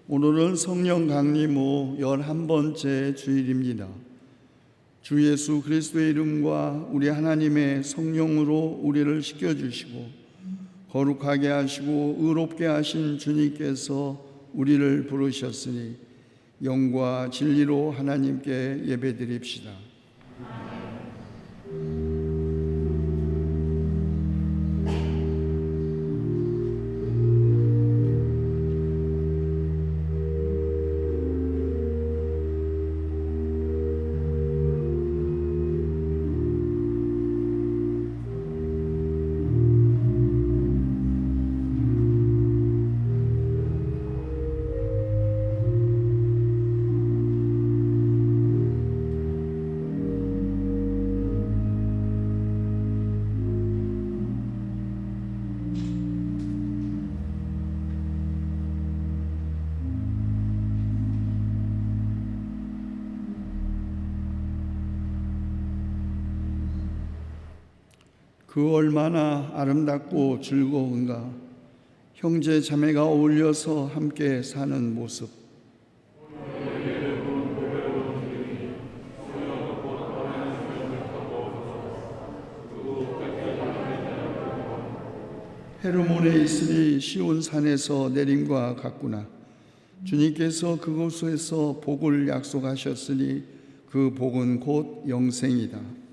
오늘은 성령 강림 후 11번째 주일입니다. 주 예수 그리스도의 이름과 우리 하나님의 성령으로 우리를 씻겨주시고 거룩하게 하시고 의롭게 하신 주님께서 우리를 부르셨으니 영과 진리로 하나님께 예배드립시다. 그 얼마나 아름답고 즐거운가. 형제 자매가 어울려서 함께 사는 모습. 헤르몬에 있으니 시온 산에서 내림과 같구나. 주님께서 그곳에서 복을 약속하셨으니 그 복은 곧 영생이다.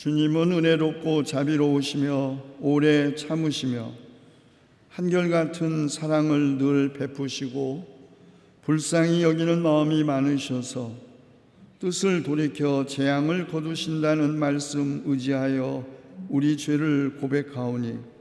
주님은 은혜롭고 자비로우시며 오래 참으시며 한결같은 사랑을 늘 베푸시고 불쌍히 여기는 마음이 많으셔서 뜻을 돌이켜 재앙을 거두신다는 말씀 의지하여 우리 죄를 고백하오니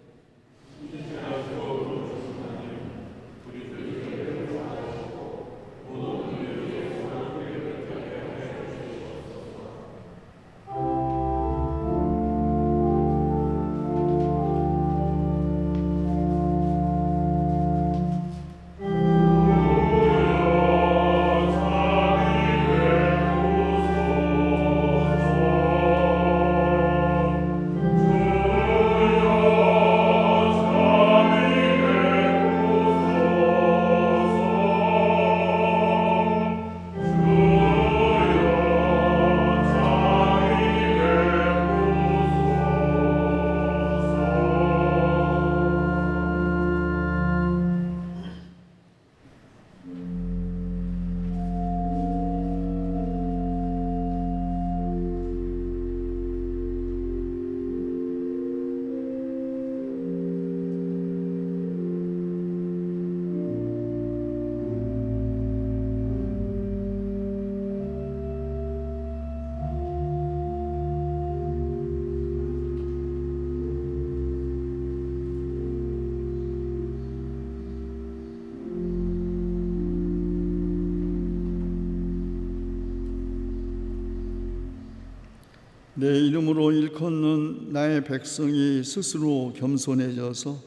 내 이름으로 일컫는 나의 백성이 스스로 겸손해져서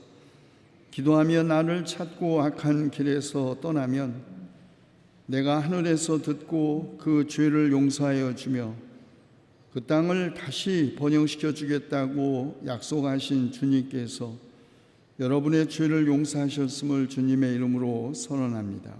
기도하며 나를 찾고 악한 길에서 떠나면 내가 하늘에서 듣고 그 죄를 용서하여 주며 그 땅을 다시 번영시켜 주겠다고 약속하신 주님께서 여러분의 죄를 용서하셨음을 주님의 이름으로 선언합니다.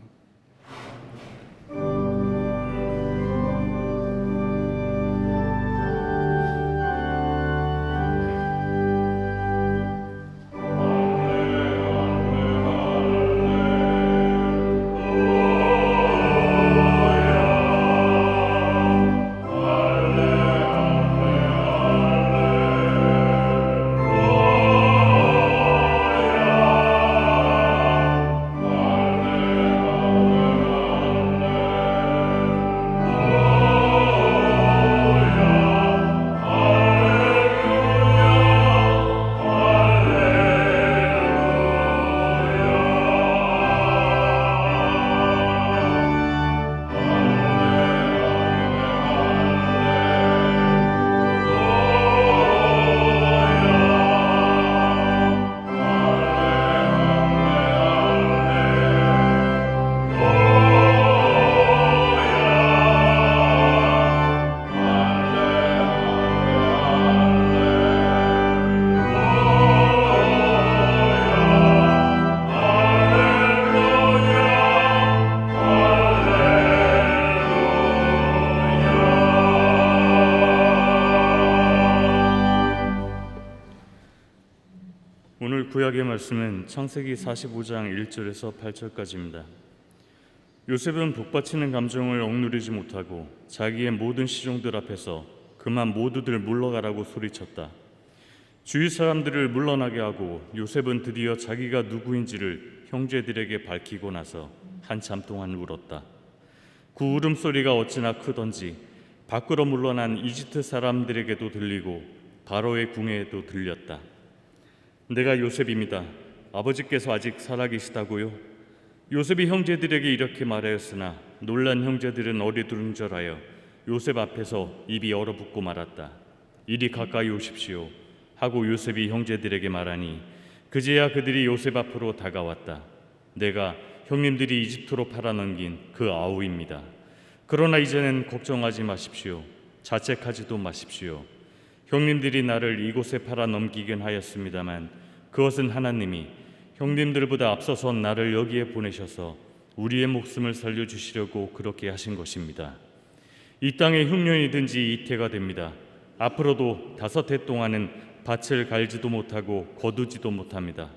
오늘 구약의 말씀은 창세기 45장 1절에서 8절까지입니다. 요셉은 복받치는 감정을 억누르지 못하고 자기의 모든 시종들 앞에서 그만 모두들 물러가라고 소리쳤다. 주위 사람들을 물러나게 하고 요셉은 드디어 자기가 누구인지를 형제들에게 밝히고 나서 한참 동안 울었다. 그 울음소리가 어찌나 크던지 밖으로 물러난 이집트 사람들에게도 들리고 바로의 궁에도 들렸다. 내가 요셉입니다. 아버지께서 아직 살아계시다고요? 요셉이 형제들에게 이렇게 말하였으나 놀란 형제들은 어리둥절하여 요셉 앞에서 입이 얼어붙고 말았다. 이리 가까이 오십시오 하고 요셉이 형제들에게 말하니 그제야 그들이 요셉 앞으로 다가왔다. 내가 형님들이 이집트로 팔아넘긴 그 아우입니다. 그러나 이제는 걱정하지 마십시오. 자책하지도 마십시오. 형님들이 나를 이곳에 팔아넘기긴 하였습니다만 그것은 하나님이 형님들보다 앞서서 나를 여기에 보내셔서 우리의 목숨을 살려주시려고 그렇게 하신 것입니다. 이 땅에 흉년이든지 이태가 됩니다. 앞으로도 5해 동안은 밭을 갈지도 못하고 거두지도 못합니다.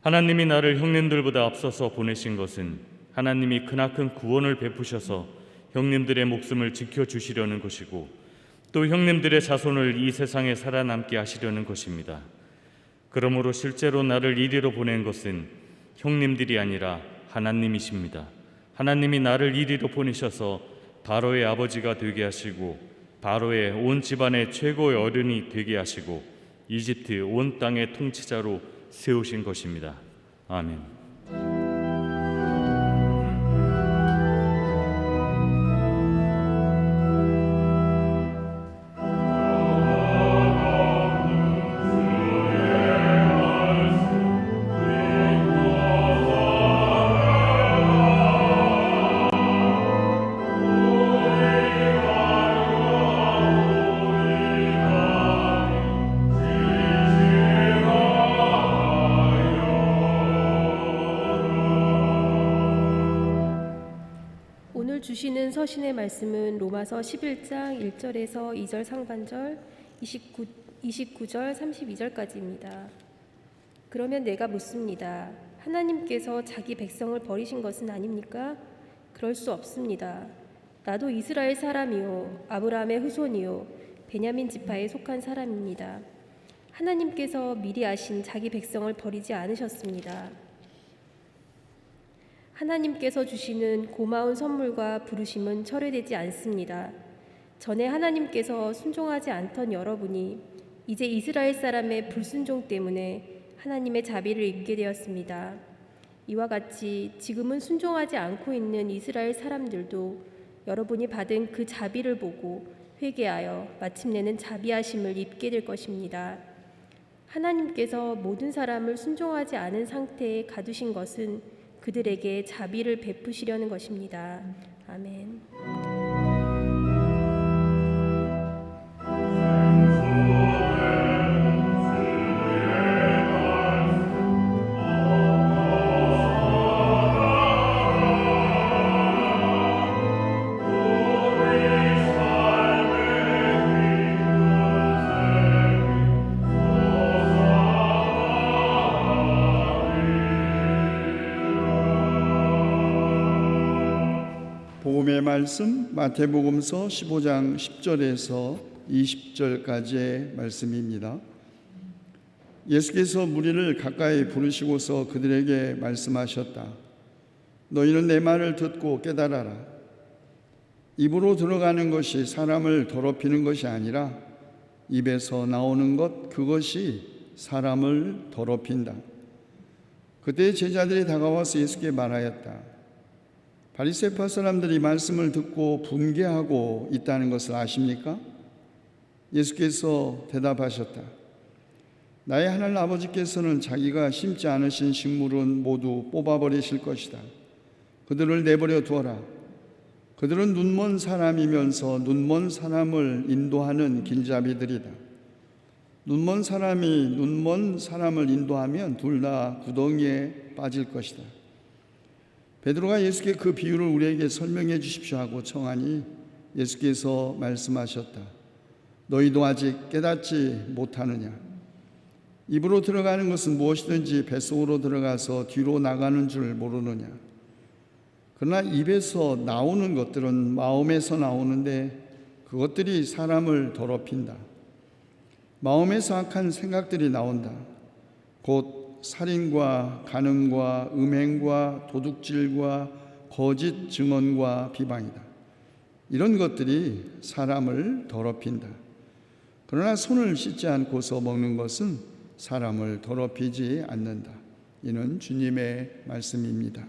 하나님이 나를 형님들보다 앞서서 보내신 것은 하나님이 크나큰 구원을 베푸셔서 형님들의 목숨을 지켜주시려는 것이고 또 형님들의 자손을 이 세상에 살아남게 하시려는 것입니다. 그러므로 실제로 나를 이리로 보낸 것은 형님들이 아니라 하나님이십니다. 하나님이 나를 이리로 보내셔서 바로의 아버지가 되게 하시고 바로의 온 집안의 최고의 어른이 되게 하시고 이집트 온 땅의 통치자로 세우신 것입니다. 아멘. 오늘 주시는 서신의 말씀은 로마서 11장 1절에서 2절 상반절, 29절 32절까지입니다. 그러면 내가 묻습니다. 하나님께서 자기 백성을 버리신 것은 아닙니까? 그럴 수 없습니다. 나도 이스라엘 사람이요 아브라함의 후손이요 베냐민 지파에 속한 사람입니다. 하나님께서 미리 아신 자기 백성을 버리지 않으셨습니다. 하나님께서 주시는 고마운 선물과 부르심은 철회되지 않습니다. 전에 하나님께서 순종하지 않던 여러분이 이제 이스라엘 사람의 불순종 때문에 하나님의 자비를 입게 되었습니다. 이와 같이 지금은 순종하지 않고 있는 이스라엘 사람들도 여러분이 받은 그 자비를 보고 회개하여 마침내는 자비하심을 입게 될 것입니다. 하나님께서 모든 사람을 순종하지 않은 상태에 가두신 것은 그들에게 자비를 베푸시려는 것입니다. 아멘. 복음의 말씀 마태복음서 15장 10절에서 20절까지의 말씀입니다. 예수께서 무리를 가까이 부르시고서 그들에게 말씀하셨다. 너희는 내 말을 듣고 깨달아라. 입으로 들어가는 것이 사람을 더럽히는 것이 아니라 입에서 나오는 것 그것이 사람을 더럽힌다. 그때 제자들이 다가와서 예수께 말하였다. 바리새파 사람들이 말씀을 듣고 분개하고 있다는 것을 아십니까? 예수께서 대답하셨다. 나의 하늘 아버지께서는 자기가 심지 않으신 식물은 모두 뽑아버리실 것이다. 그들을 내버려 두어라. 그들은 눈먼 사람이면서 눈먼 사람을 인도하는 길잡이들이다. 눈먼 사람이 눈먼 사람을 인도하면 둘 다 구덩이에 빠질 것이다. 베드로가 예수께 그 비유를 우리에게 설명해 주십시오 하고 청하니 예수께서 말씀하셨다. 너희도 아직 깨닫지 못하느냐? 입으로 들어가는 것은 무엇이든지 뱃속으로 들어가서 뒤로 나가는 줄 모르느냐? 그러나 입에서 나오는 것들은 마음에서 나오는데 그것들이 사람을 더럽힌다. 마음에서 악한 생각들이 나온다. 곧 살인과 간음과 음행과 도둑질과 거짓 증언과 비방이다. 이런 것들이 사람을 더럽힌다. 그러나 손을 씻지 않고서 먹는 것은 사람을 더럽히지 않는다. 이는 주님의 말씀입니다.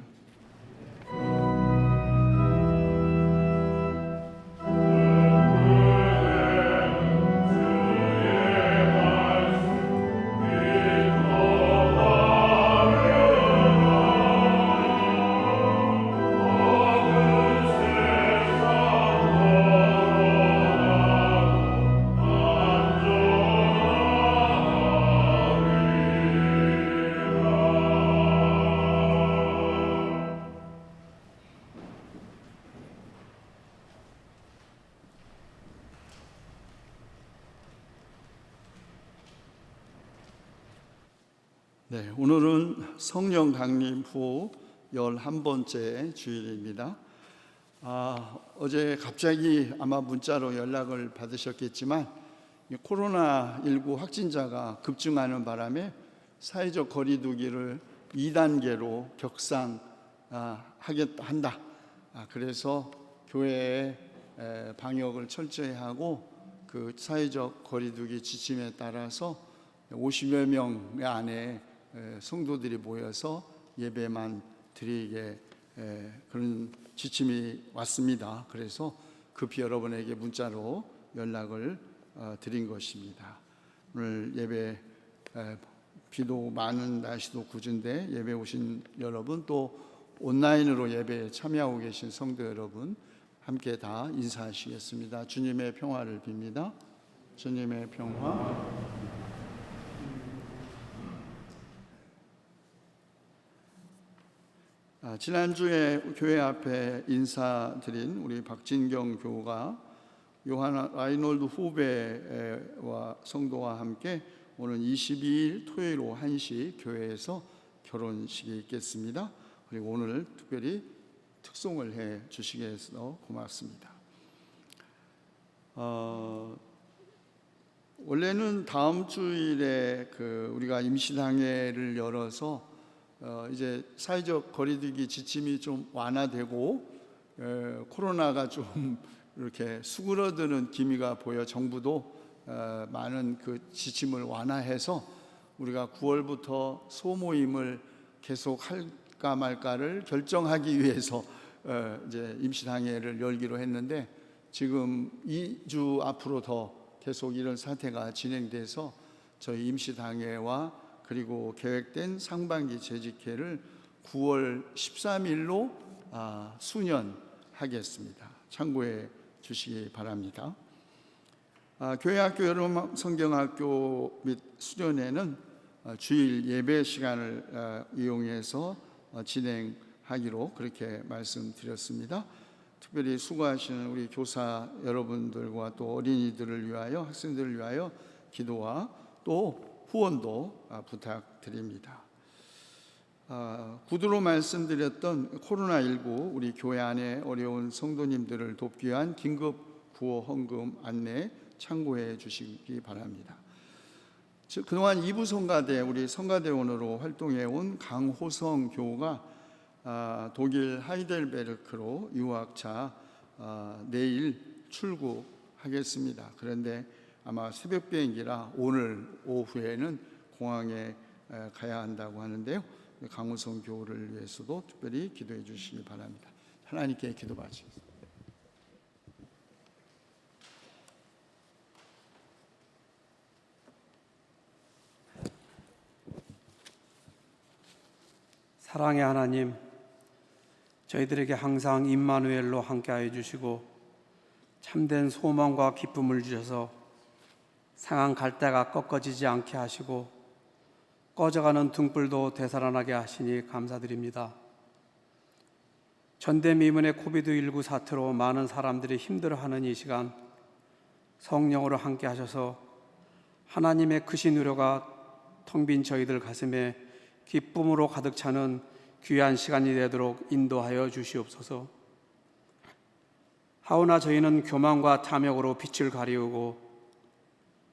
네, 오늘은 성령 강림 후 11번째 주일입니다. 어제 갑자기 아마 문자로 연락을 받으셨겠지만 코로나19 확진자가 급증하는 바람에 사회적 거리 두기를 2단계로 격상한다. 그래서 교회의 방역을 철저히 하고 그 사회적 거리두기 지침에 따라서 50여 명 안에 성도들이 모여서 예배만 드리게 그런 지침이 왔습니다. 그래서 급히 여러분에게 문자로 연락을 드린 것입니다. 오늘 예배 비도 많은 날씨도 궂은데 예배 오신 여러분, 또 온라인으로 예배에 참여하고 계신 성도 여러분 함께 다 인사하시겠습니다. 주님의 평화를 빕니다. 주님의 평화. 지난주에 교회 앞에 인사드린 우리 박진경 교우가 요한 라이놀드 후배와 성도와 함께 오늘 22일 토요일 오후 1시 교회에서 결혼식이 있겠습니다. 그리고 오늘 특별히 특송을 해 주시게 해서 고맙습니다. 원래는 다음 주일에 우리가 임시당회를 열어서 이제 사회적 거리두기 지침이 좀 완화되고 코로나가 좀 이렇게 수그러드는 기미가 보여 정부도 많은 그 지침을 완화해서 우리가 9월부터 소모임을 계속 할까 말까를 결정하기 위해서 이제 임시당회를 열기로 했는데, 지금 2주 앞으로 더 계속 이런 사태가 진행돼서 저희 임시당회와 그리고 계획된 상반기 재직회를 9월 13일로 수년하겠습니다. 참고해 주시기 바랍니다. 교회학교 여름성경학교 및 수련회는 주일 예배 시간을 이용해서 진행하기로 그렇게 말씀드렸습니다. 특별히 수고하시는 우리 교사 여러분들과 또 어린이들을 위하여, 학생들을 위하여 기도와 또 후원도 부탁드립니다. 구두로 말씀드렸던 코로나19 우리 교회 안에 어려운 성도님들을 돕기 위한 긴급 구호 헌금 안내 참고해 주시기 바랍니다. 그동안 2부 성가대, 우리 성가대원으로 활동해온 강호성 교우가 독일 하이델베르크로 유학차 내일 출국하겠습니다. 그런데 아마 새벽 비행기라 오늘 오후에는 공항에 가야 한다고 하는데요. 강호성 교우를 위해서도 특별히 기도해 주시기 바랍니다. 하나님께 기도 바치겠습니다. 사랑의 하나님, 저희들에게 항상 임마누엘로 함께하여 주시고 참된 소망과 기쁨을 주셔서 상한 갈대가 꺾어지지 않게 하시고 꺼져가는 등불도 되살아나게 하시니 감사드립니다. 전대미문의 코비드19 사태로 많은 사람들이 힘들어하는 이 시간, 성령으로 함께 하셔서 하나님의 크신 위로가 텅 빈 저희들 가슴에 기쁨으로 가득 차는 귀한 시간이 되도록 인도하여 주시옵소서. 하오나 저희는 교만과 탐욕으로 빛을 가리우고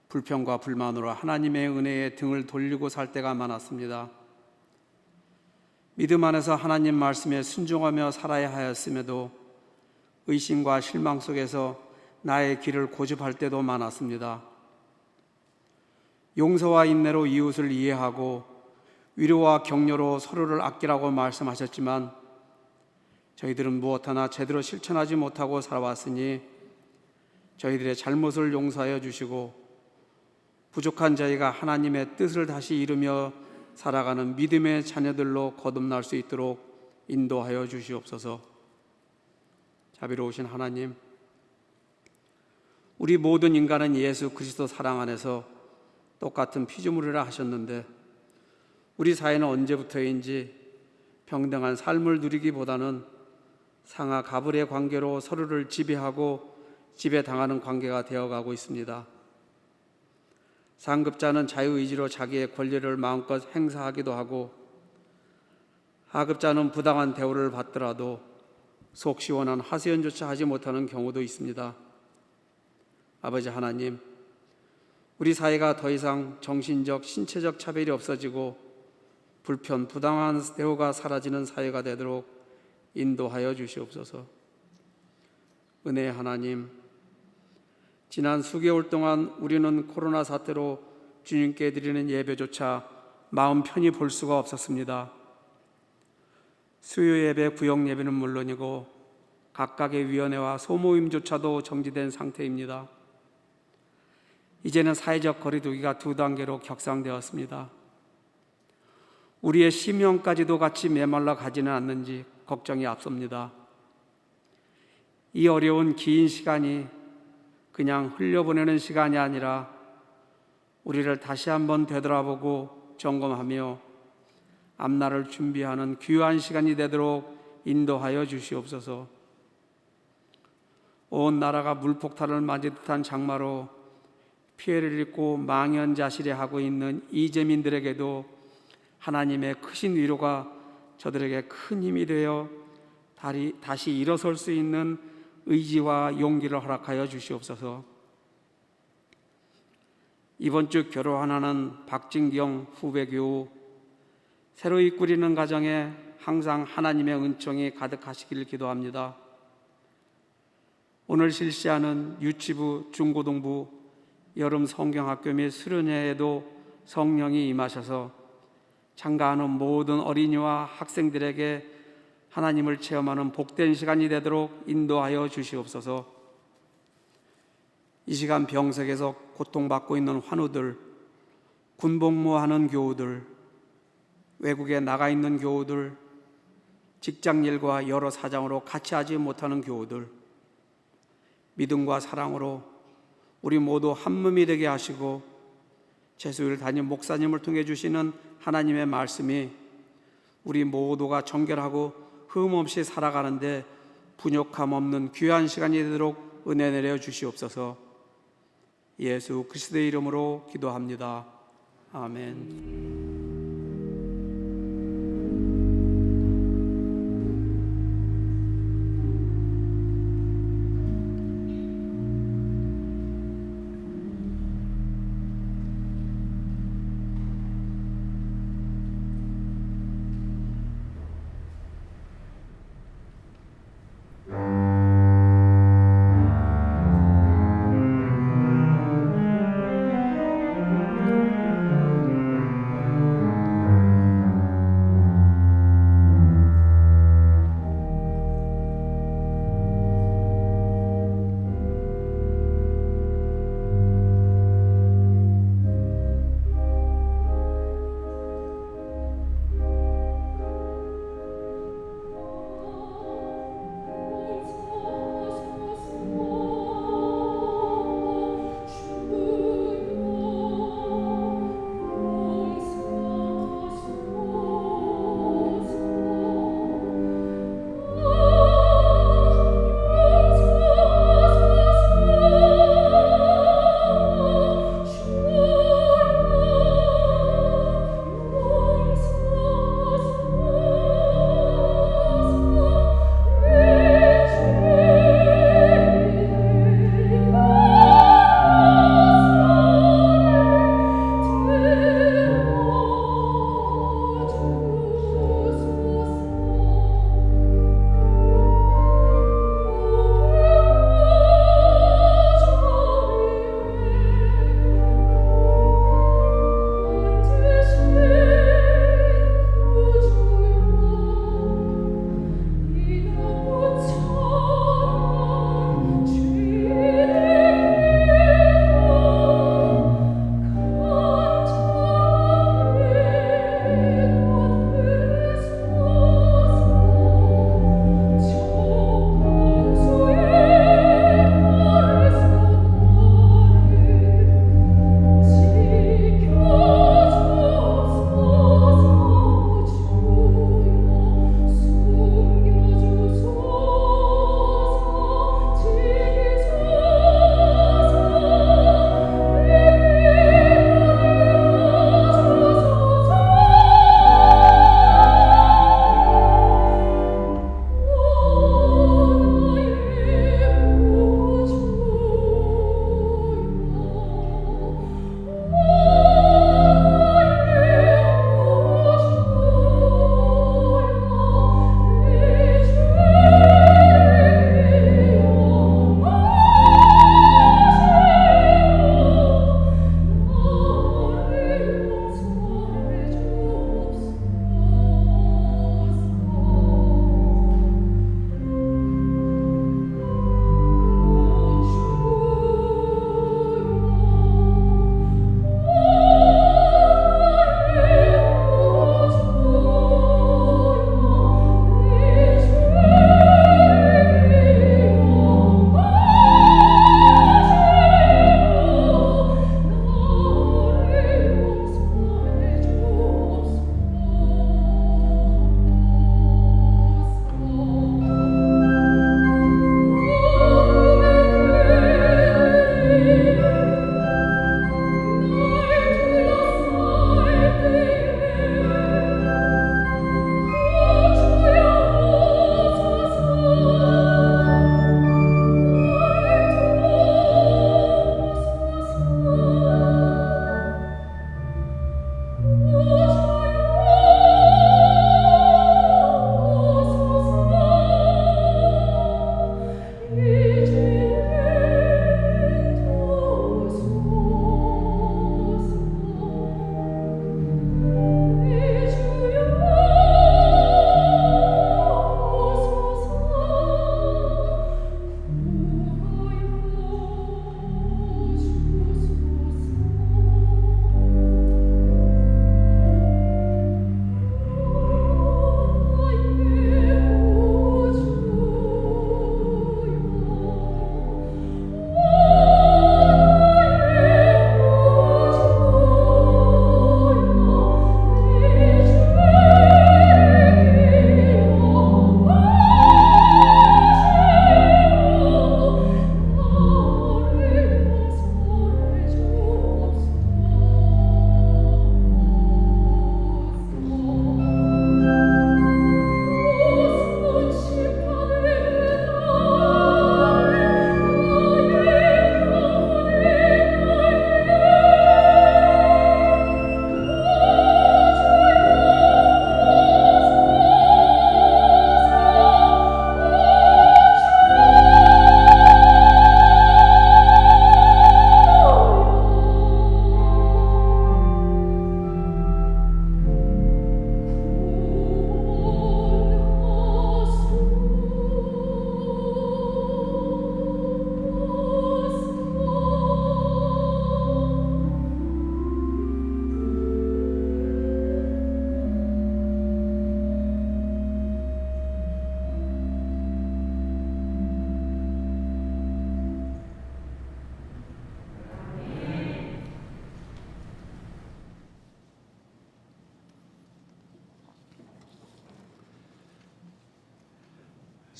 불평과 불만으로 하나님의 은혜에 등을 돌리고 살 때가 많았습니다. 믿음 안에서 하나님 말씀에 순종하며 살아야 하였음에도 의심과 실망 속에서 나의 길을 고집할 때도 많았습니다. 용서와 인내로 이웃을 이해하고 위로와 격려로 서로를 아끼라고 말씀하셨지만 저희들은 무엇 하나 제대로 실천하지 못하고 살아왔으니 저희들의 잘못을 용서하여 주시고 부족한 저희가 하나님의 뜻을 다시 이루며 살아가는 믿음의 자녀들로 거듭날 수 있도록 인도하여 주시옵소서. 자비로우신 하나님, 우리 모든 인간은 예수 그리스도 사랑 안에서 똑같은 피조물이라 하셨는데 우리 사회는 언제부터인지 평등한 삶을 누리기보다는 상하 가불의 관계로 서로를 지배하고 지배당하는 관계가 되어가고 있습니다. 상급자는 자유의지로 자기의 권리를 마음껏 행사하기도 하고 하급자는 부당한 대우를 받더라도 속 시원한 하소연조차 하지 못하는 경우도 있습니다. 아버지 하나님, 우리 사회가 더 이상 정신적, 신체적 차별이 없어지고 불편, 부당한 대우가 사라지는 사회가 되도록 인도하여 주시옵소서. 은혜의 하나님, 지난 수개월 동안 우리는 코로나 사태로 주님께 드리는 예배조차 마음 편히 볼 수가 없었습니다. 수요 예배, 구역 예배는 물론이고 각각의 위원회와 소모임조차도 정지된 상태입니다. 이제는 사회적 거리두기가 2단계로 격상되었습니다. 우리의 심령까지도 같이 메말라 가지는 않는지 걱정이 앞섭니다. 이 어려운 긴 시간이 그냥 흘려보내는 시간이 아니라 우리를 다시 한번 되돌아보고 점검하며 앞날을 준비하는 귀한 시간이 되도록 인도하여 주시옵소서. 온 나라가 물폭탄을 맞은 듯한 장마로 피해를 입고 망연자실해하고 있는 이재민들에게도 하나님의 크신 위로가 저들에게 큰 힘이 되어 다시 일어설 수 있는 의지와 용기를 허락하여 주시옵소서. 이번 주 결혼하는 박진경 후배 교우, 새로이 꾸리는 가정에 항상 하나님의 은총이 가득하시기를 기도합니다. 오늘 실시하는 유치부, 중고등부, 여름 성경학교 및 수련회에도 성령이 임하셔서 참가하는 모든 어린이와 학생들에게 하나님을 체험하는 복된 시간이 되도록 인도하여 주시옵소서. 이 시간 병석에서 고통받고 있는 환우들, 군복무하는 교우들, 외국에 나가 있는 교우들, 직장일과 여러 사정으로 같이 하지 못하는 교우들, 믿음과 사랑으로 우리 모두 한 몸이 되게 하시고 제수일 담임 목사님을 통해 주시는 하나님의 말씀이 우리 모두가 정결하고 흠 없이 살아가는데 분욕함 없는 귀한 시간이 되도록 은혜 내려 주시옵소서. 예수 그리스도의 이름으로 기도합니다. 아멘.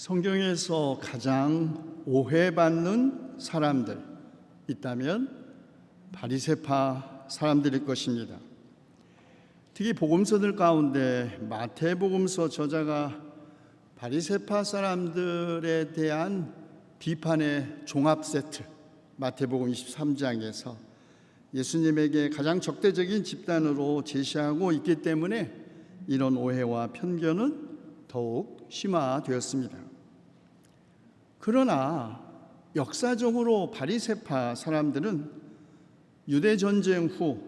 성경에서 가장 오해받는 사람들 있다면 바리새파 사람들일 것입니다. 특히 복음서들 가운데 마태복음서 저자가 바리새파 사람들에 대한 비판의 종합 세트, 마태복음 23장에서 예수님에게 가장 적대적인 집단으로 제시하고 있기 때문에 이런 오해와 편견은 더욱 심화되었습니다. 그러나 역사적으로 바리새파 사람들은 유대 전쟁 후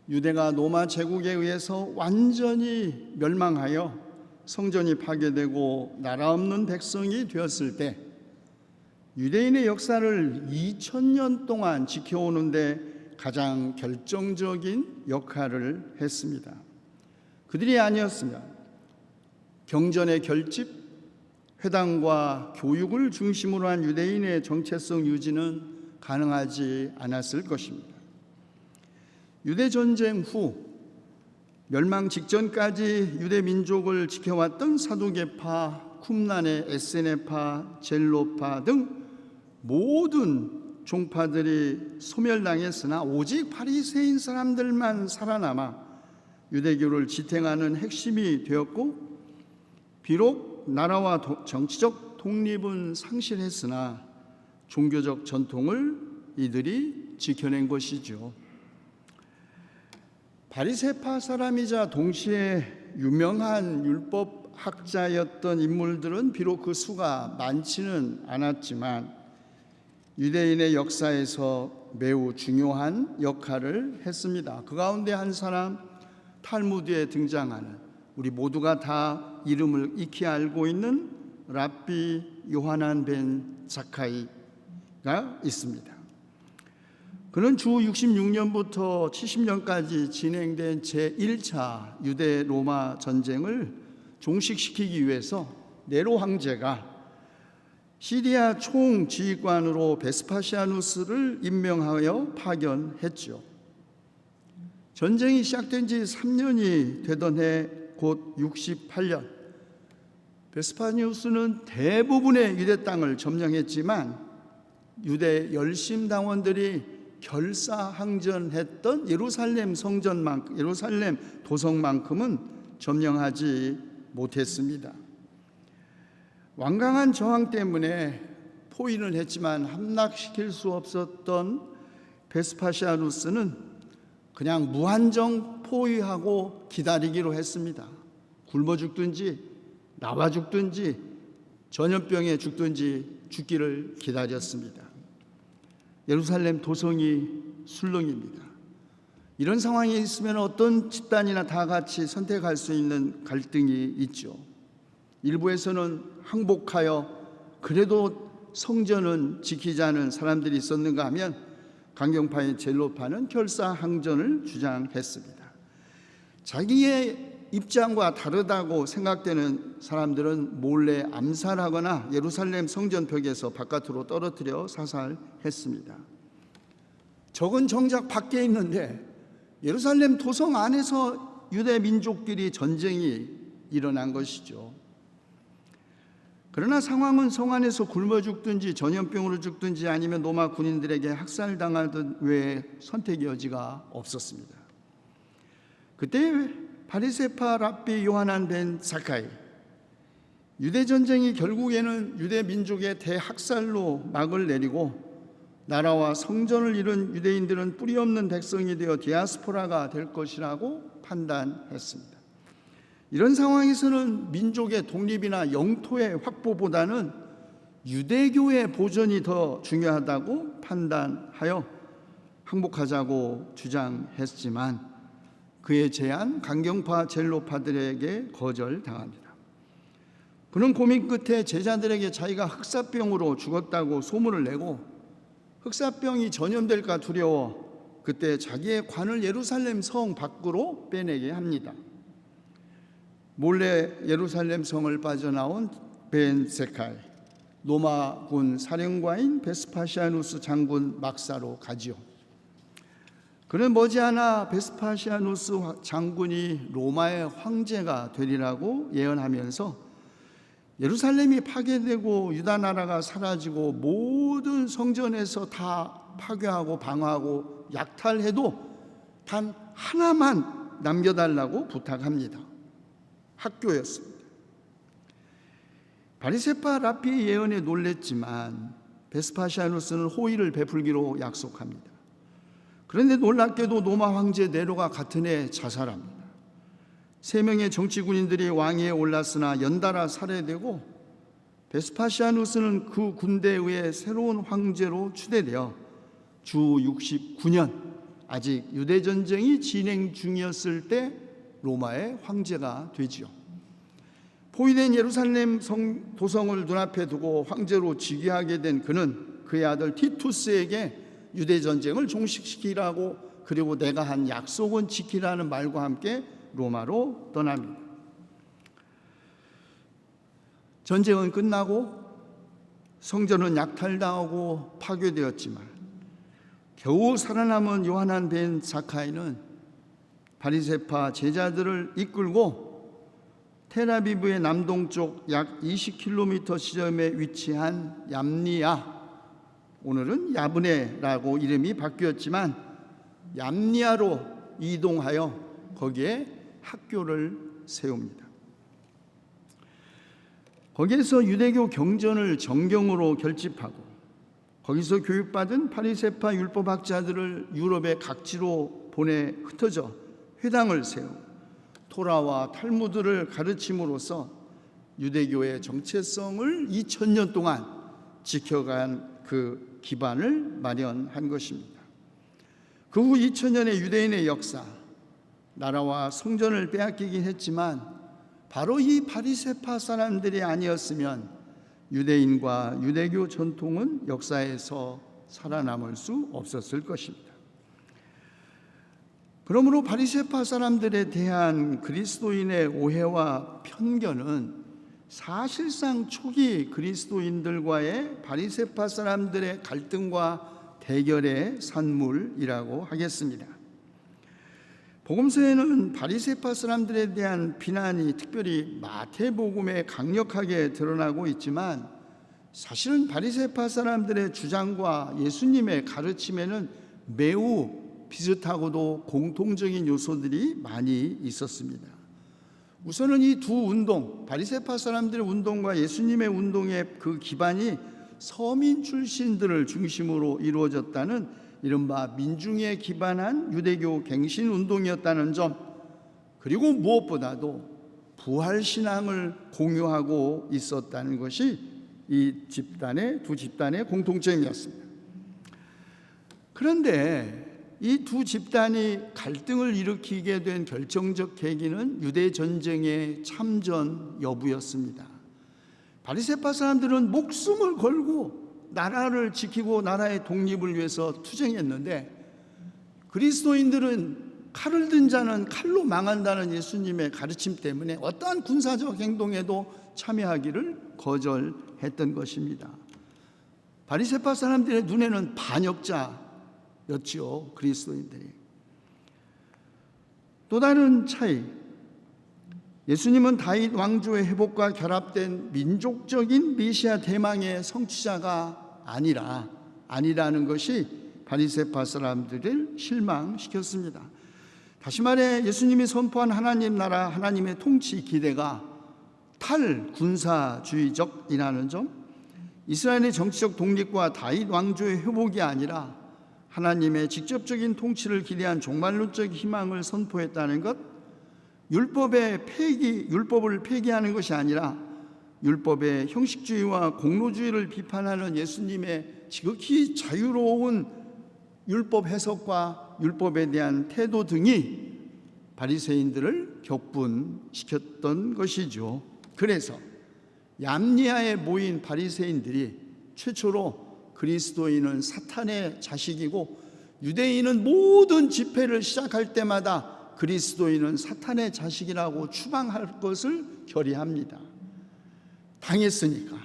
유대가 로마 제국에 의해서 완전히 멸망하여 성전이 파괴되고 나라 없는 백성이 되었을 때 유대인의 역사를 2000년 동안 지켜오는데 가장 결정적인 역할을 했습니다. 그들이 아니었으면 경전의 결집, 회당과 교육을 중심으로 한 유대인의 정체성 유지는 가능하지 않았을 것입니다. 유대 전쟁 후 멸망 직전까지 유대 민족을 지켜왔던 사두개파, 쿰란의 에세네파, 젤로파 등 모든 종파들이 소멸당했으나 오직 바리새인 사람들만 살아남아 유대교를 지탱하는 핵심이 되었고, 비록 나라와 정치적 독립은 상실했으나 종교적 전통을 이들이 지켜낸 것이죠. 바리새파 사람이자 동시에 유명한 율법학자였던 인물들은 비록 그 수가 많지는 않았지만 유대인의 역사에서 매우 중요한 역할을 했습니다. 그 가운데 한 사람, 탈무드에 등장하는 우리 모두가 다 이름을 익히 알고 있는 랍비 요하난 벤 자카이가 있습니다. 그는 주 66년부터 70년까지 진행된 제1차 유대 로마 전쟁을 종식시키기 위해서 네로 황제가 시리아 총지휘관으로 베스파시아누스를 임명하여 파견했죠. 전쟁이 시작된 지 3년이 되던 해 곧 68년, 베스파시아누스는 대부분의 유대 땅을 점령했지만 유대 열심당원들이 결사항전했던 예루살렘 성전만큼, 예루살렘 도성만큼은 점령하지 못했습니다. 완강한 저항 때문에 포위를 했지만 함락시킬 수 없었던 베스파시아누스는 그냥 무한정 포위하고 기다리기로 했습니다. 굶어 죽든지 나와 죽든지 전염병에 죽든지 죽기를 기다렸습니다. 예루살렘 도성이 술렁입니다. 이런 상황에 있으면 어떤 집단이나 다 같이 선택할 수 있는 갈등이 있죠. 일부에서는 항복하여 그래도 성전은 지키자는 사람들이 있었는가 하면 강경파의 젤로파는 결사항전을 주장했습니다. 자기의 입장과 다르다고 생각되는 사람들은 몰래 암살하거나 예루살렘 성전벽에서 바깥으로 떨어뜨려 사살했습니다. 적은 정작 밖에 있는데 예루살렘 도성 안에서 유대 민족끼리 전쟁이 일어난 것이죠. 그러나 상황은 성 안에서 굶어 죽든지 전염병으로 죽든지 아니면 로마 군인들에게 학살당하든 외에 선택의 여지가 없었습니다. 그때 바리새파 랍비 요하난 벤 자카이, 유대 전쟁이 결국에는 유대 민족의 대학살로 막을 내리고 나라와 성전을 잃은 유대인들은 뿌리 없는 백성이 되어 디아스포라가 될 것이라고 판단했습니다. 이런 상황에서는 민족의 독립이나 영토의 확보보다는 유대교의 보존이 더 중요하다고 판단하여 항복하자고 주장했지만 그의 제안 강경파 젤로파들에게 거절당합니다. 그는 고민 끝에 제자들에게 자기가 흑사병으로 죽었다고 소문을 내고 흑사병이 전염될까 두려워 그때 자기의 관을 예루살렘 성 밖으로 빼내게 합니다. 몰래 예루살렘 성을 빠져나온 벤 자카이, 로마군 사령관인 베스파시아누스 장군 막사로 가지요. 그는 머지않아 베스파시아누스 장군이 로마의 황제가 되리라고 예언하면서 예루살렘이 파괴되고 유다 나라가 사라지고 모든 성전에서 다 파괴하고 방어하고 약탈해도 단 하나만 남겨달라고 부탁합니다. 학교였습니다. 바리새파 랍비의 예언에 놀랬지만 베스파시아누스는 호의를 베풀기로 약속합니다. 그런데 놀랍게도 로마 황제 네로가 같은 해 자살합니다. 3명의 정치 군인들이 왕위에 올랐으나 연달아 살해되고 베스파시아누스는 그 군대에 의해 새로운 황제로 추대되어 주 69년 아직 유대 전쟁이 진행 중이었을 때 로마의 황제가 되지요. 포위된 예루살렘 도성을 눈앞에 두고 황제로 즉위하게 된 그는 그의 아들 티투스에게 유대 전쟁을 종식시키라고, 그리고 내가 한 약속은 지키라는 말과 함께 로마로 떠납니다. 전쟁은 끝나고 성전은 약탈당하고 파괴되었지만 겨우 살아남은 요하난 벤 사카이는 바리새파 제자들을 이끌고 텔아비브의 남동쪽 약 20km 지점에 위치한 얌니아, 오늘은 야브네라고 이름이 바뀌었지만 얌니아로 이동하여 거기에 학교를 세웁니다. 거기에서 유대교 경전을 정경으로 결집하고 거기서 교육받은 바리새파 율법학자들을 유럽의 각지로 보내 흩어져 회당을 세우고 토라와 탈무드를 가르침으로써 유대교의 정체성을 2000년 동안 지켜간 그 기반을 마련한 것입니다. 그 후 2000년의 유대인의 역사, 나라와 성전을 빼앗기긴 했지만 바로 이 바리새파 사람들이 아니었으면 유대인과 유대교 전통은 역사에서 살아남을 수 없었을 것입니다. 그러므로 바리새파 사람들에 대한 그리스도인의 오해와 편견은 사실상 초기 그리스도인들과의 바리새파 사람들의 갈등과 대결의 산물이라고 하겠습니다. 복음서에는 바리새파 사람들에 대한 비난이 특별히 마태복음에 강력하게 드러나고 있지만 사실은 바리새파 사람들의 주장과 예수님의 가르침에는 매우 비슷하고도 공통적인 요소들이 많이 있었습니다. 우선은 이 두 운동, 바리새파 사람들의 운동과 예수님의 운동의 그 기반이 서민 출신들을 중심으로 이루어졌다는 이른바 민중에 기반한 유대교 갱신 운동이었다는 점, 그리고 무엇보다도 부활신앙을 공유하고 있었다는 것이 이 두 집단의 공통점이었습니다. 그런데 이 두 집단이 갈등을 일으키게 된 결정적 계기는 유대 전쟁의 참전 여부였습니다. 바리새파 사람들은 목숨을 걸고 나라를 지키고 나라의 독립을 위해서 투쟁했는데 그리스도인들은 칼을 든 자는 칼로 망한다는 예수님의 가르침 때문에 어떠한 군사적 행동에도 참여하기를 거절했던 것입니다. 바리새파 사람들의 눈에는 반역자였지요, 그리스도인들이. 또 다른 차이, 예수님은 다윗 왕조의 회복과 결합된 민족적인 메시아 대망의 성취자가 아니라는 것이 바리새파 사람들을 실망시켰습니다. 다시 말해 예수님이 선포한 하나님 나라, 하나님의 통치 기대가 탈군사주의적이라는 점, 이스라엘의 정치적 독립과 다윗 왕조의 회복이 아니라 하나님의 직접적인 통치를 기대한 종말론적 희망을 선포했다는 것, 율법을 폐기하는 것이 아니라 율법의 형식주의와 공로주의를 비판하는 예수님의 지극히 자유로운 율법 해석과 율법에 대한 태도 등이 바리새인들을 격분시켰던 것이죠. 그래서 얌니아에 모인 바리새인들이 최초로 그리스도인은 사탄의 자식이고 유대인은 모든 집회를 시작할 때마다 그리스도인은 사탄의 자식이라고 추방할 것을 결의합니다. 당했으니까.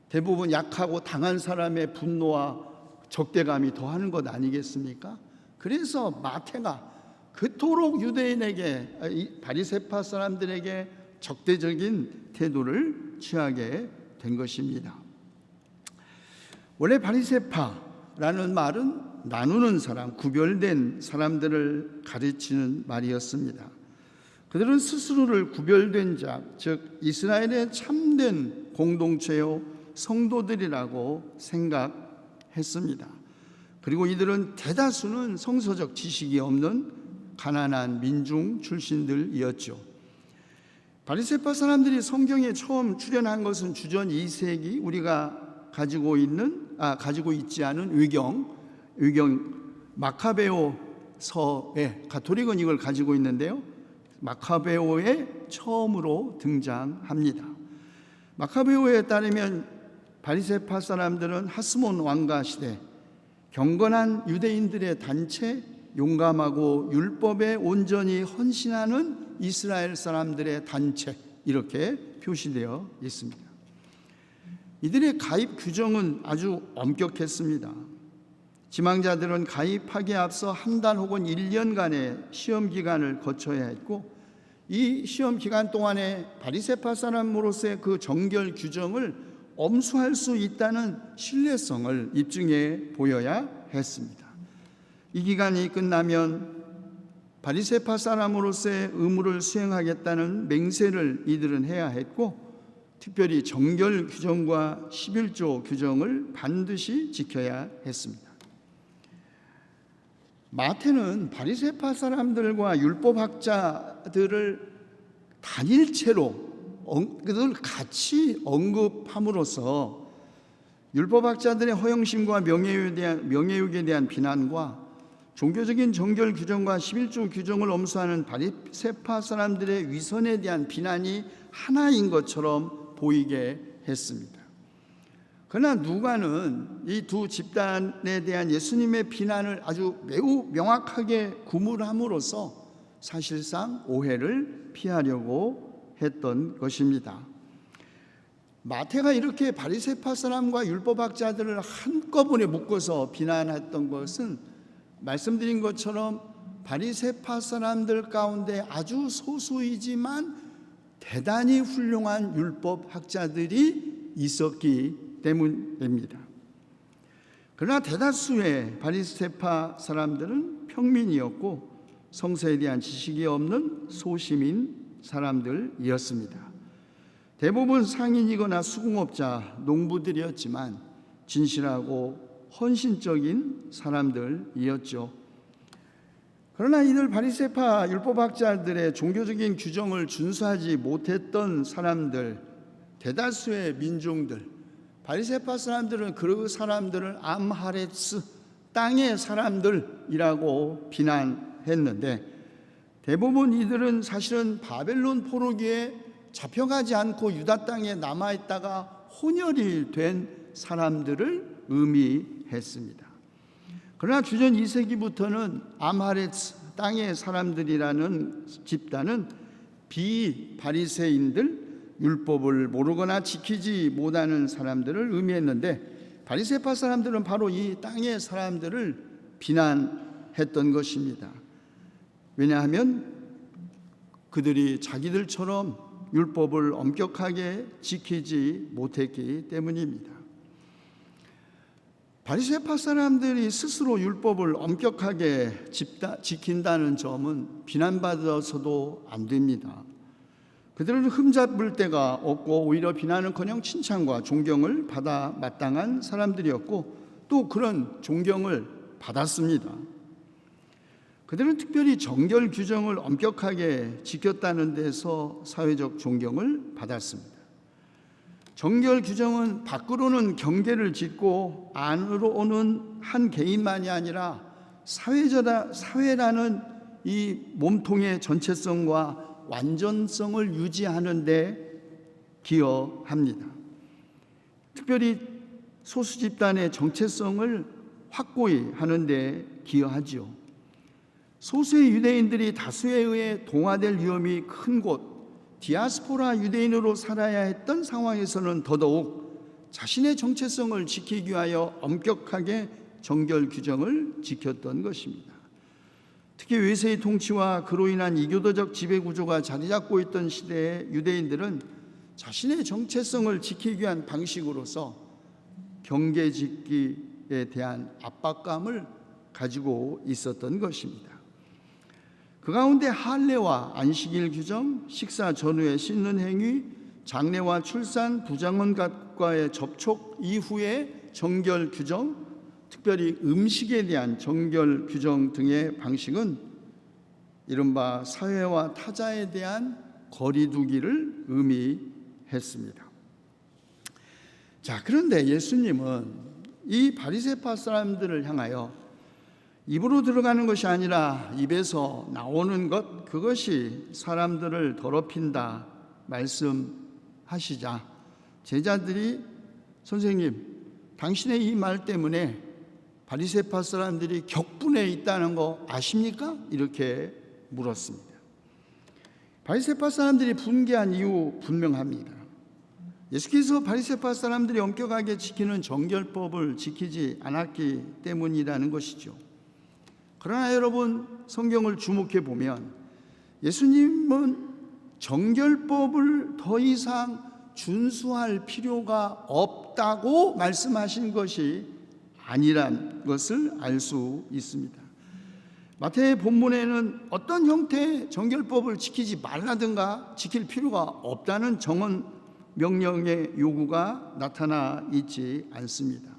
대부분 약하고 당한 사람의 분노와 적대감이 더하는 것 아니겠습니까? 그래서 마태가 그토록 유대인에게, 바리새파 사람들에게 적대적인 태도를 취하게 된 것입니다. 원래 바리새파라는 말은 나누는 사람, 구별된 사람들을 가르치는 말이었습니다. 그들은 스스로를 구별된 자, 즉 이스라엘의 참된 공동체요 성도들이라고 생각했습니다. 그리고 이들은 대다수는 성서적 지식이 없는 가난한 민중 출신들이었죠. 바리새파 사람들이 성경에 처음 출현한 것은 주전 2세기 우리가 가지고 있지 않은 의경 마카베오서에 가톨릭은 이걸 가지고 있는데요. 마카베오에 처음으로 등장합니다. 마카베오에 따르면 바리새파 사람들은 하스몬 왕가 시대 경건한 유대인들의 단체, 용감하고 율법에 온전히 헌신하는 이스라엘 사람들의 단체, 이렇게 표시되어 있습니다. 이들의 가입 규정은 아주 엄격했습니다. 지망자들은 가입하기에 앞서 한 달 혹은 1년간의 시험 기간을 거쳐야 했고, 이 시험 기간 동안에 바리새파 사람으로서의 그 정결 규정을 엄수할 수 있다는 신뢰성을 입증해 보여야 했습니다. 이 기간이 끝나면 바리새파 사람으로서의 의무를 수행하겠다는 맹세를 이들은 해야 했고, 특별히 정결 규정과 11조 규정을 반드시 지켜야 했습니다. 마태는 바리새파 사람들과 율법학자들을 단일체로 그들 같이 언급함으로써 율법학자들의 허영심과 명예욕에 대한 비난과 종교적인 정결 규정과 11조 규정을 엄수하는 바리새파 사람들의 위선에 대한 비난이 하나인 것처럼 보이게 했습니다. 그러나 누가는 이 두 집단에 대한 예수님의 비난을 아주 매우 명확하게 구물함으로써 사실상 오해를 피하려고 했던 것입니다. 마태가 이렇게 바리새파 사람과 율법학자들을 한꺼번에 묶어서 비난했던 것은 말씀드린 것처럼 바리새파 사람들 가운데 아주 소수이지만 대단히 훌륭한 율법학자들이 있었기 때문입니다. 그러나 대다수의 바리새파 사람들은 평민이었고 성서에 대한 지식이 없는 소시민 사람들이었습니다. 대부분 상인이거나 수공업자, 농부들이었지만 진실하고 헌신적인 사람들이었죠. 그러나 이들 바리새파 율법학자들의 종교적인 규정을 준수하지 못했던 사람들, 대다수의 민중들, 바리새파 사람들은 그 사람들을 암하레스, 땅의 사람들이라고 비난했는데, 대부분 이들은 사실은 바벨론 포로기에 잡혀가지 않고 유다 땅에 남아있다가 혼혈이 된 사람들을 의미했습니다. 그러나 주전 2세기부터는 암하레스, 땅의 사람들이라는 집단은 비바리새인들, 율법을 모르거나 지키지 못하는 사람들을 의미했는데, 바리새파 사람들은 바로 이 땅의 사람들을 비난했던 것입니다. 왜냐하면 그들이 자기들처럼 율법을 엄격하게 지키지 못했기 때문입니다. 바리새파 사람들이 스스로 율법을 엄격하게 지킨다는 점은 비난받아서도 안 됩니다. 그들은 흠잡을 데가 없고 오히려 비난은커녕 칭찬과 존경을 받아 마땅한 사람들이었고 또 그런 존경을 받았습니다. 그들은 특별히 정결 규정을 엄격하게 지켰다는 데서 사회적 존경을 받았습니다. 정결 규정은 밖으로는 경계를 짓고 안으로 오는 한 개인만이 아니라 사회라는 이 몸통의 전체성과 완전성을 유지하는 데 기여합니다. 특별히 소수 집단의 정체성을 확고히 하는 데 기여하지요. 소수의 유대인들이 다수에 의해 동화될 위험이 큰 곳, 디아스포라 유대인으로 살아야 했던 상황에서는 더더욱 자신의 정체성을 지키기 위하여 엄격하게 정결 규정을 지켰던 것입니다. 특히 외세의 통치와 그로 인한 이교도적 지배구조가 자리 잡고 있던 시대에 유대인들은 자신의 정체성을 지키기 위한 방식으로서 경계짓기에 대한 압박감을 가지고 있었던 것입니다. 그 가운데 할례와 안식일 규정, 식사 전후에 씻는 행위, 장례와 출산, 부장원과의 접촉 이후의 정결 규정, 특별히 음식에 대한 정결 규정 등의 방식은 이른바 사회와 타자에 대한 거리두기를 의미했습니다. 자, 그런데 예수님은 이 바리새파 사람들을 향하여 입으로 들어가는 것이 아니라 입에서 나오는 것, 그것이 사람들을 더럽힌다 말씀하시자 제자들이 선생님, 당신의 이 말 때문에 바리새파 사람들이 격분해 있다는 거 아십니까? 이렇게 물었습니다. 바리새파 사람들이 분개한 이유 분명합니다. 예수께서 바리새파 사람들이 엄격하게 지키는 정결법을 지키지 않았기 때문이라는 것이죠. 그러나 여러분, 성경을 주목해 보면 예수님은 정결법을 더 이상 준수할 필요가 없다고 말씀하신 것이 아니란 것을 알 수 있습니다. 마태의 본문에는 어떤 형태의 정결법을 지키지 말라든가 지킬 필요가 없다는 정언 명령의 요구가 나타나 있지 않습니다.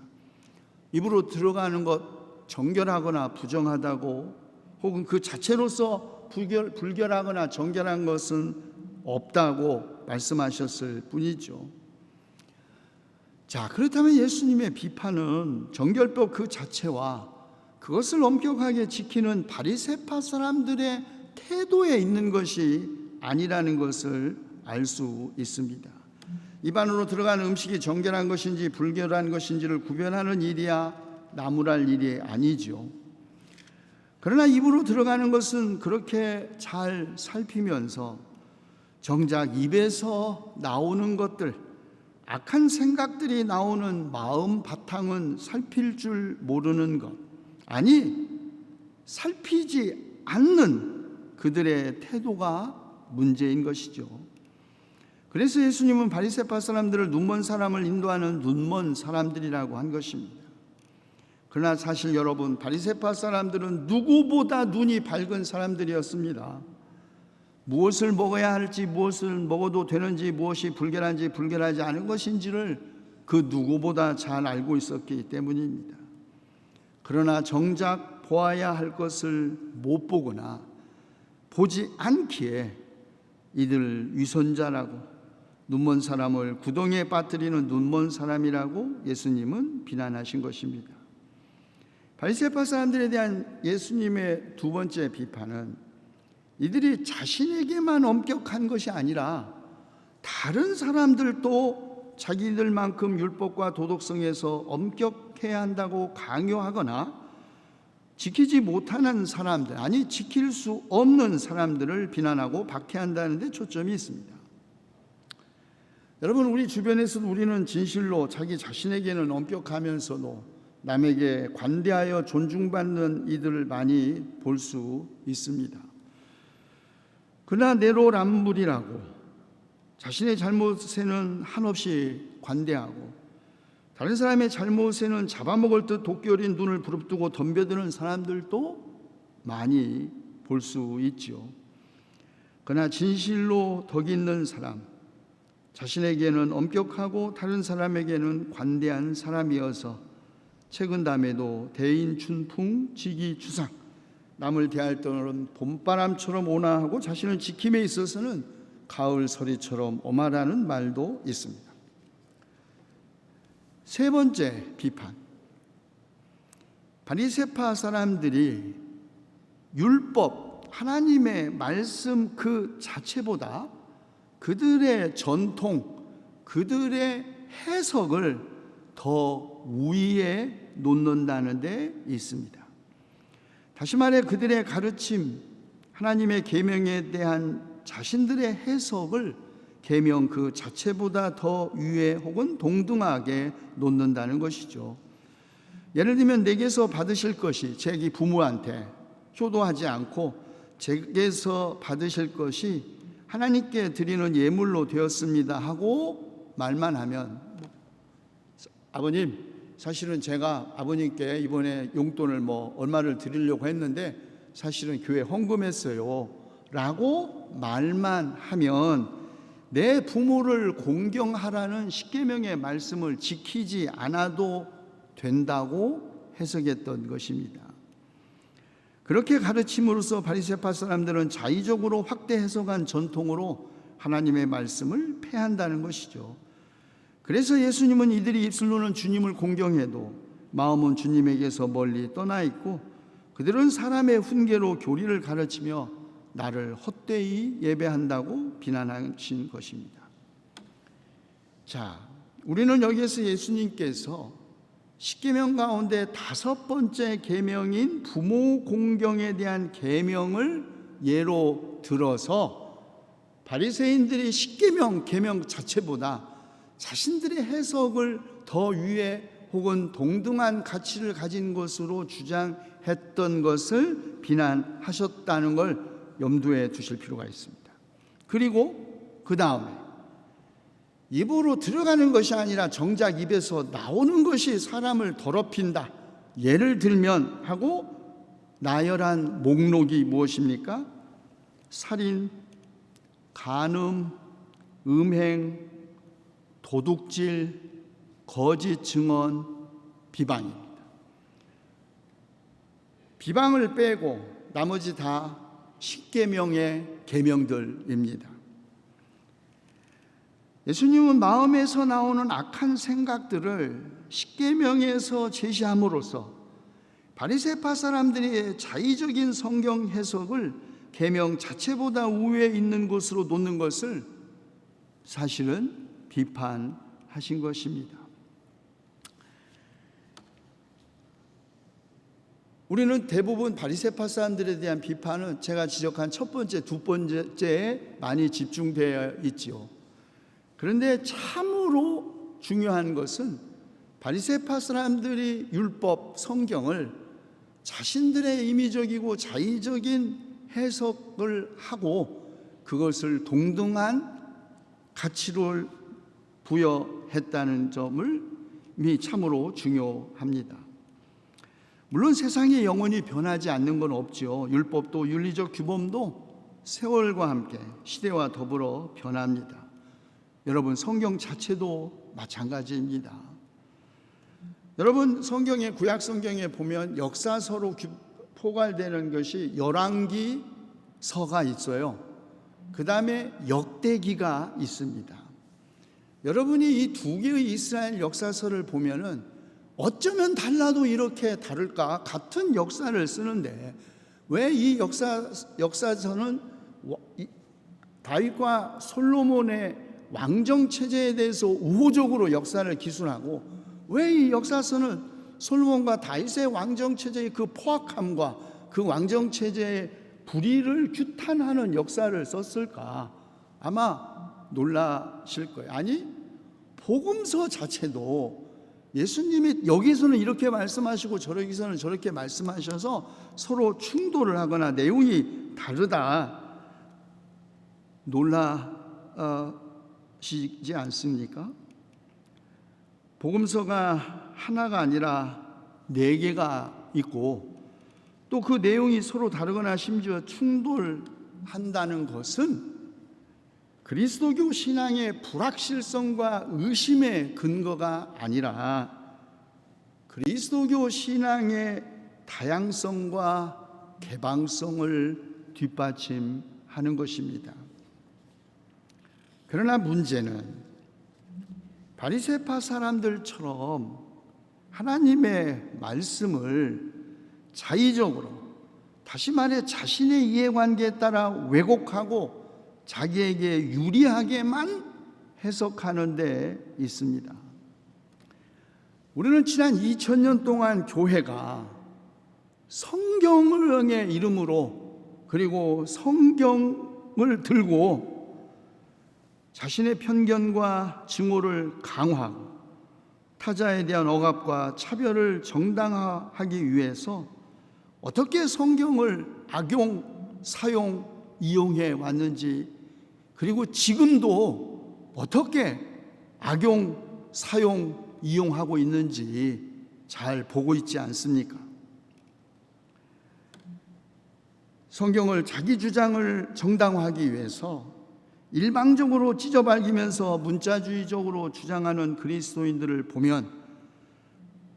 입으로 들어가는 것 정결하거나 부정하다고 혹은 그 자체로서 불결하거나 정결한 것은 없다고 말씀하셨을 뿐이죠. 자, 그렇다면 예수님의 비판은 정결법 그 자체와 그것을 엄격하게 지키는 바리새파 사람들의 태도에 있는 것이 아니라는 것을 알 수 있습니다. 입 안으로 들어가는 음식이 정결한 것인지 불결한 것인지를 구별하는 일이야 나무랄 일이 아니죠. 그러나 입으로 들어가는 것은 그렇게 잘 살피면서 정작 입에서 나오는 것들, 악한 생각들이 나오는 마음 바탕은 살필 줄 모르는 것, 아니 살피지 않는 그들의 태도가 문제인 것이죠. 그래서 예수님은 바리새파 사람들을 눈먼 사람을 인도하는 눈먼 사람들이라고 한 것입니다. 그러나 사실 여러분, 바리새파 사람들은 누구보다 눈이 밝은 사람들이었습니다. 무엇을 먹어야 할지, 무엇을 먹어도 되는지, 무엇이 불결한지 불결하지 않은 것인지를 그 누구보다 잘 알고 있었기 때문입니다. 그러나 정작 보아야 할 것을 못 보거나 보지 않기에 이들 위선자라고, 눈먼 사람을 구덩이에 빠뜨리는 눈먼 사람이라고 예수님은 비난하신 것입니다. 바리새파 사람들에 대한 예수님의 두 번째 비판은 이들이 자신에게만 엄격한 것이 아니라 다른 사람들도 자기들만큼 율법과 도덕성에서 엄격해야 한다고 강요하거나 지키지 못하는 사람들, 아니 지킬 수 없는 사람들을 비난하고 박해한다는 데 초점이 있습니다. 여러분, 우리 주변에서도 우리는 진실로 자기 자신에게는 엄격하면서도 남에게 관대하여 존중받는 이들을 많이 볼 수 있습니다. 그러나 내로남불이라고 자신의 잘못에는 한없이 관대하고 다른 사람의 잘못에는 잡아먹을 듯 도끼 어린 눈을 부릅뜨고 덤벼드는 사람들도 많이 볼 수 있죠. 그러나 진실로 덕 있는 사람, 자신에게는 엄격하고 다른 사람에게는 관대한 사람이어서 책은담에도 대인 춘풍 지기추상, 남을 대할 때는 봄바람처럼 온화하고 자신을 지킴에 있어서는 가을 서리처럼 오마라는 말도 있습니다. 세 번째 비판, 바리새파 사람들이 율법, 하나님의 말씀 그 자체보다 그들의 전통, 그들의 해석을 더 우위에 놓는다는 데 있습니다. 다시 말해 그들의 가르침, 하나님의 계명에 대한 자신들의 해석을 계명 그 자체보다 더 위에 혹은 동등하게 놓는다는 것이죠. 예를 들면 내게서 받으실 것이, 제기 부모한테 효도하지 않고 제게서 받으실 것이 하나님께 드리는 예물로 되었습니다 하고 말만 하면, 아버님 사실은 제가 아버님께 이번에 용돈을 얼마를 드리려고 했는데 사실은 교회 헌금했어요 라고 말만 하면 내 부모를 공경하라는 십계명의 말씀을 지키지 않아도 된다고 해석했던 것입니다. 그렇게 가르침으로써 바리새파 사람들은 자의적으로 확대 해석한 전통으로 하나님의 말씀을 폐한다는 것이죠. 그래서 예수님은 이들이 입술로는 주님을 공경해도 마음은 주님에게서 멀리 떠나 있고 그들은 사람의 훈계로 교리를 가르치며 나를 헛되이 예배한다고 비난하신 것입니다. 자, 우리는 여기에서 예수님께서 십계명 가운데 5번째 계명인 부모 공경에 대한 계명을 예로 들어서 바리새인들이 십계명 계명 자체보다 자신들의 해석을 더 위에 혹은 동등한 가치를 가진 것으로 주장했던 것을 비난하셨다는 걸 염두에 두실 필요가 있습니다. 그리고 그 다음에 입으로 들어가는 것이 아니라 정작 입에서 나오는 것이 사람을 더럽힌다. 예를 들면 하고 나열한 목록이 무엇입니까? 살인, 간음, 음행, 도둑질, 거짓 증언, 비방입니다. 비방을 빼고 나머지 다 십계명의 계명들입니다. 예수님은 마음에서 나오는 악한 생각들을 십계명에서 제시함으로써 바리새파 사람들의 자의적인 성경 해석을 계명 자체보다 우위에 있는 것으로 놓는 것을 사실은 비판하신 것입니다. 우리는 대부분 바리새파 사람들에 대한 비판은 제가 지적한 첫 번째, 두 번째에 많이 집중되어 있지요. 그런데 참으로 중요한 것은 바리새파 사람들이 율법, 성경을 자신들의 임의적이고 자의적인 해석을 하고 그것을 동등한 가치를 부여했다는 점을 참으로 중요합니다. 물론 세상이 영원히 변하지 않는 건 없죠. 율법도 윤리적 규범도 세월과 함께 시대와 더불어 변합니다. 여러분, 성경 자체도 마찬가지입니다. 여러분, 성경에, 구약 성경에 보면 역사서로 포괄되는 것이 열왕기서가 있어요. 그 다음에 역대기가 있습니다. 여러분이 이 두 개의 이스라엘 역사서를 보면은 어쩌면 달라도 이렇게 다를까? 같은 역사를 쓰는데 왜 이 역사서는 다윗과 솔로몬의 왕정 체제에 대해서 우호적으로 역사를 기술하고 왜 이 역사서는 솔로몬과 다윗의 왕정 체제의 그 포악함과 그 왕정 체제의 불의를 규탄하는 역사를 썼을까? 아마 놀라실 거예요. 아니, 복음서 자체도 예수님이 여기서는 이렇게 말씀하시고 저기서는 저렇게 말씀하셔서 서로 충돌을 하거나 내용이 다르다 놀라시지 않습니까? 복음서가 하나가 아니라 4개가 있고 또 그 내용이 서로 다르거나 심지어 충돌한다는 것은 그리스도교 신앙의 불확실성과 의심의 근거가 아니라 그리스도교 신앙의 다양성과 개방성을 뒷받침하는 것입니다. 그러나 문제는 바리새파 사람들처럼 하나님의 말씀을 자의적으로, 다시 말해 자신의 이해관계에 따라 왜곡하고 자기에게 유리하게만 해석하는 데 있습니다. 우리는 지난 2000년 동안 교회가 성경의 이름으로 그리고 성경을 들고 자신의 편견과 증오를 강화하고 타자에 대한 억압과 차별을 정당화하기 위해서 어떻게 성경을 악용, 사용, 이용해 왔는지 그리고 지금도 어떻게 악용, 사용, 이용하고 있는지 잘 보고 있지 않습니까? 성경을 자기 주장을 정당화하기 위해서 일방적으로 찢어발기면서 문자주의적으로 주장하는 그리스도인들을 보면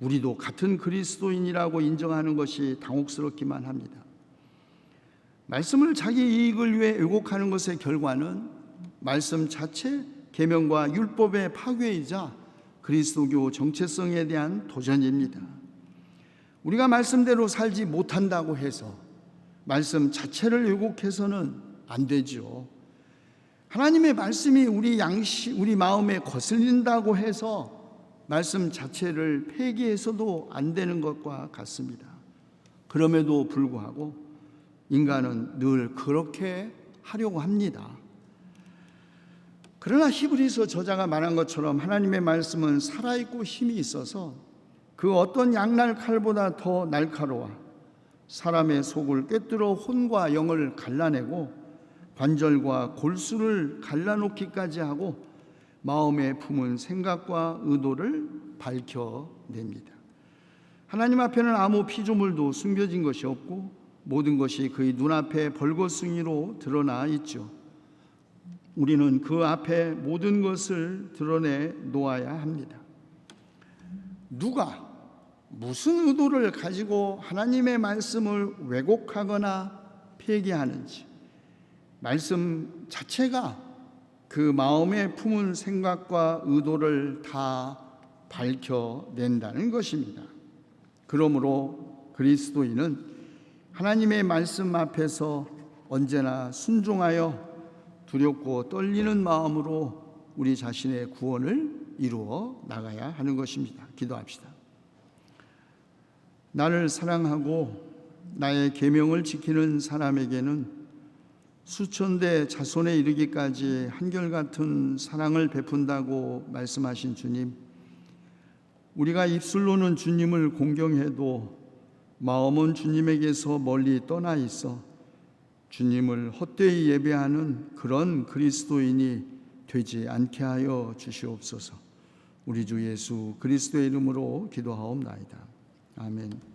우리도 같은 그리스도인이라고 인정하는 것이 당혹스럽기만 합니다. 말씀을 자기 이익을 위해 왜곡하는 것의 결과는 말씀 자체, 계명과 율법의 파괴이자 그리스도교 정체성에 대한 도전입니다. 우리가 말씀대로 살지 못한다고 해서 말씀 자체를 왜곡해서는 안 되죠. 하나님의 말씀이 우리 마음에 거슬린다고 해서 말씀 자체를 폐기해서도 안 되는 것과 같습니다. 그럼에도 불구하고 인간은 늘 그렇게 하려고 합니다. 그러나 히브리서 저자가 말한 것처럼 하나님의 말씀은 살아있고 힘이 있어서 그 어떤 양날 칼보다 더 날카로워 사람의 속을 꿰뚫어 혼과 영을 갈라내고 관절과 골수를 갈라놓기까지 하고 마음에 품은 생각과 의도를 밝혀냅니다. 하나님 앞에는 아무 피조물도 숨겨진 것이 없고 모든 것이 그의 눈앞에 벌거숭이로 드러나 있죠. 우리는 그 앞에 모든 것을 드러내 놓아야 합니다. 누가 무슨 의도를 가지고 하나님의 말씀을 왜곡하거나 폐기하는지 말씀 자체가 그 마음에 품은 생각과 의도를 다 밝혀낸다는 것입니다. 그러므로 그리스도인은 하나님의 말씀 앞에서 언제나 순종하여 두렵고 떨리는 마음으로 우리 자신의 구원을 이루어 나가야 하는 것입니다. 기도합시다. 나를 사랑하고 나의 계명을 지키는 사람에게는 수천 대 자손에 이르기까지 한결같은 사랑을 베푼다고 말씀하신 주님, 우리가 입술로는 주님을 공경해도 마음은 주님에게서 멀리 떠나 있어 주님을 헛되이 예배하는 그런 그리스도인이 되지 않게 하여 주시옵소서. 우리 주 예수 그리스도의 이름으로 기도하옵나이다. 아멘.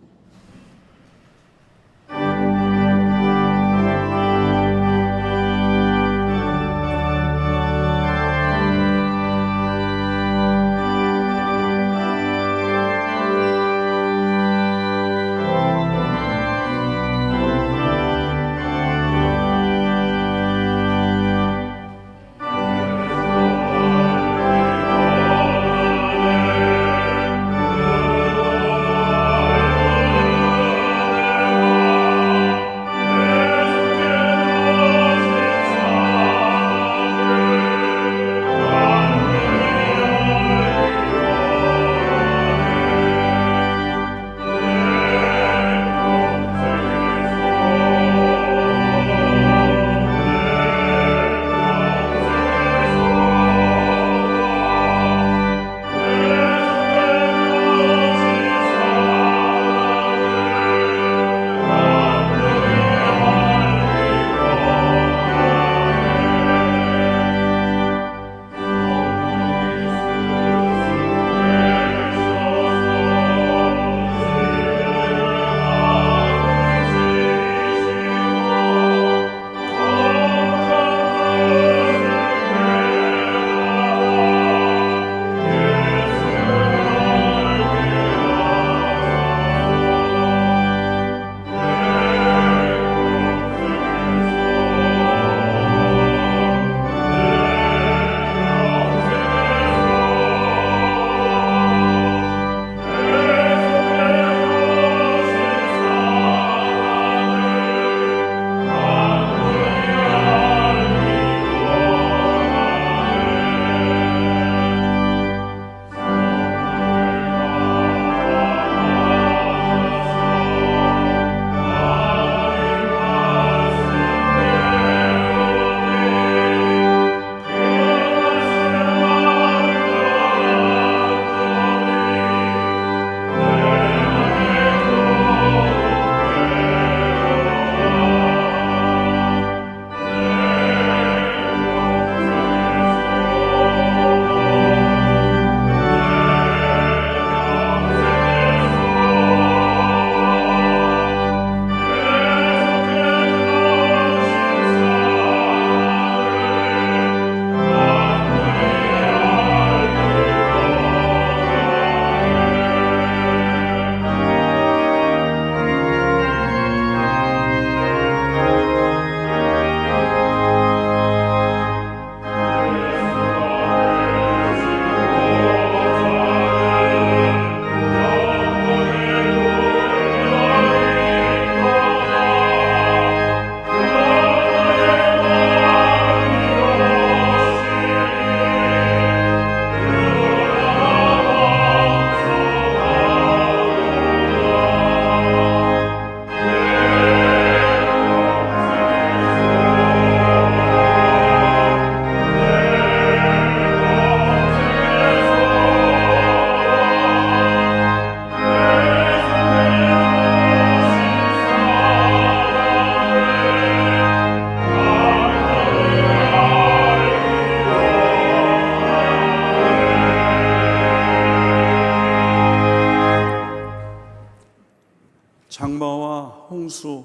장마와 홍수,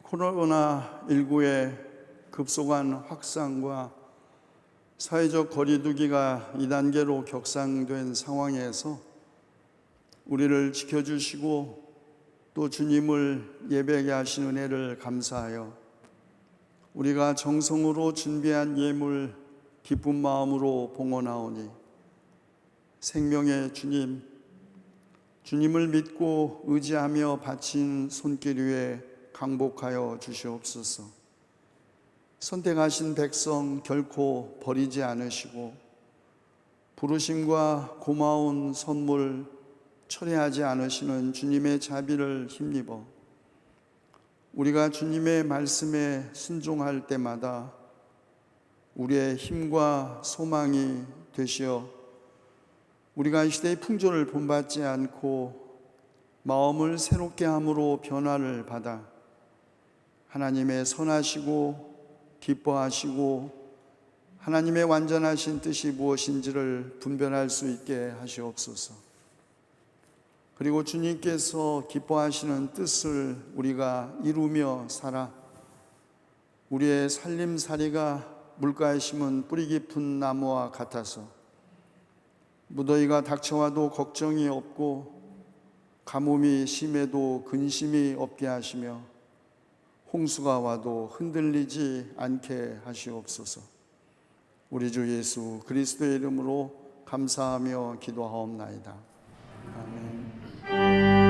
코로나19의 급속한 확산과 사회적 거리두기가 2단계로 격상된 상황에서 우리를 지켜주시고 또 주님을 예배하게 하신 은혜를 감사하여 우리가 정성으로 준비한 예물 기쁜 마음으로 봉헌하오니 생명의 주님, 주님을 믿고 의지하며 바친 손길 위에 강복하여 주시옵소서. 선택하신 백성 결코 버리지 않으시고 부르심과 고마운 선물 철회하지 않으시는 주님의 자비를 힘입어 우리가 주님의 말씀에 순종할 때마다 우리의 힘과 소망이 되시어 우리가 이 시대의 풍조를 본받지 않고 마음을 새롭게 함으로 변화를 받아 하나님의 선하시고 기뻐하시고 하나님의 완전하신 뜻이 무엇인지를 분별할 수 있게 하시옵소서. 그리고 주님께서 기뻐하시는 뜻을 우리가 이루며 살아 우리의 살림살이가 물가에 심은 뿌리 깊은 나무와 같아서 무더위가 닥쳐와도 걱정이 없고 가뭄이 심해도 근심이 없게 하시며 홍수가 와도 흔들리지 않게 하시옵소서. 우리 주 예수 그리스도의 이름으로 감사하며 기도하옵나이다. 아멘.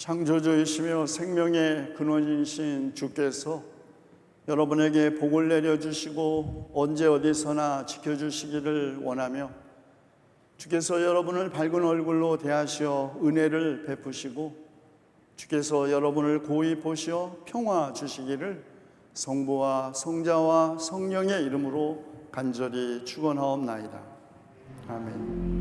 창조주이시며 생명의 근원이신 주께서 여러분에게 복을 내려주시고 언제 어디서나 지켜주시기를 원하며 주께서 여러분을 밝은 얼굴로 대하시어 은혜를 베푸시고 주께서 여러분을 고이 보시어 평화 주시기를 성부와 성자와 성령의 이름으로 간절히 축원하옵나이다. 아멘.